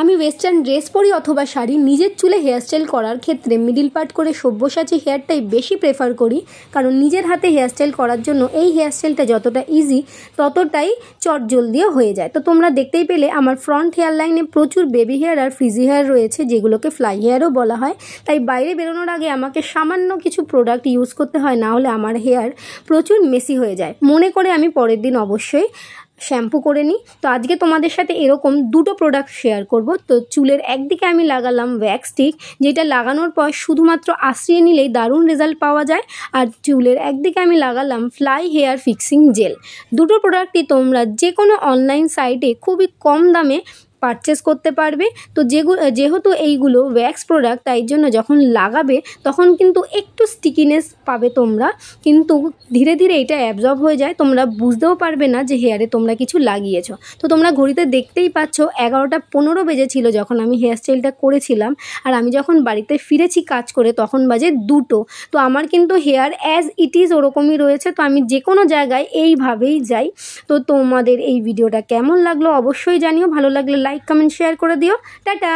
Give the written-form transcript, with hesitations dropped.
আমি western dress পরি অথবা শাড়ি, নিজের চুলে হেয়ারস্টাইল করার ক্ষেত্রে মিডিল পার্ট করে সব্যসাচী হেয়ারটাই বেশি প্রেফার করি, কারণ নিজের হাতে হেয়ারস্টাইল করার জন্য এই হেয়ারস্টাইলটা যতটা ইজি ততটাই চটজলদিও হয়ে যায়। তো তোমরা দেখতেই পেলে আমার ফ্রন্ট হেয়ার লাইনে প্রচুর বেবি হেয়ার আর ফ্রিজি হেয়ার রয়েছে, যেগুলোকে ফ্লাই হেয়ারও বলা হয়। তাই বাইরে বেরোনোর আগে আমাকে সামান্য কিছু প্রোডাক্ট ইউজ করতে হয়, না হলে আমার হেয়ার প্রচুর মেসি হয়ে যায়। মনে করে আমি পরের দিন অবশ্যই শ্যাম্পু করে নিই। তো আজকে তোমাদের সাথে এরকম দুটো প্রোডাক্ট শেয়ার করব। তো চুলের একদিকে আমি লাগালাম ওয়্যাক্স স্টিক, যেটা লাগানোর পর শুধুমাত্র আশ্রিয়ে নিলেই দারুণ রেজাল্ট পাওয়া যায়। আর চুলের একদিকে আমি লাগালাম ফ্লাই হেয়ার ফিক্সিং জেল। দুটো প্রোডাক্টই তোমরা যে কোনো অনলাইন সাইটে খুবই কম দামে পারচেস করতে পারবে। তো যেহেতু এইগুলো ওয়্যাক্স প্রোডাক্ট, তাই জন্য যখন লাগাবে তখন কিন্তু একটু স্টিকিনেস পাবে তোমরা, কিন্তু ধীরে ধীরে এটা অ্যাবজর্ব হয়ে যায়, তোমরা বুঝতেও পারবে না যে হেয়ারে তোমরা কিছু লাগিয়েছো। তো তোমরা ঘড়িতে দেখতেই পাচ্ছ 11টা 15 বেজেছিল যখন আমি হেয়ারস্টাইলটা করেছিলাম, আর আমি যখন বাড়িতে ফিরেছি কাজ করে তখন বাজে 2টো। তো আমার কিন্তু হেয়ার অ্যাজ ইট ইজ ওরকমই রয়েছে। তো আমি যে কোনো জায়গায় এইভাবেই যাই। তো তোমাদের এই ভিডিওটা কেমন লাগলো অবশ্যই জানিও, ভালো লাগলে লাইক কমেন্ট শেয়ার করে দিও। টাটা।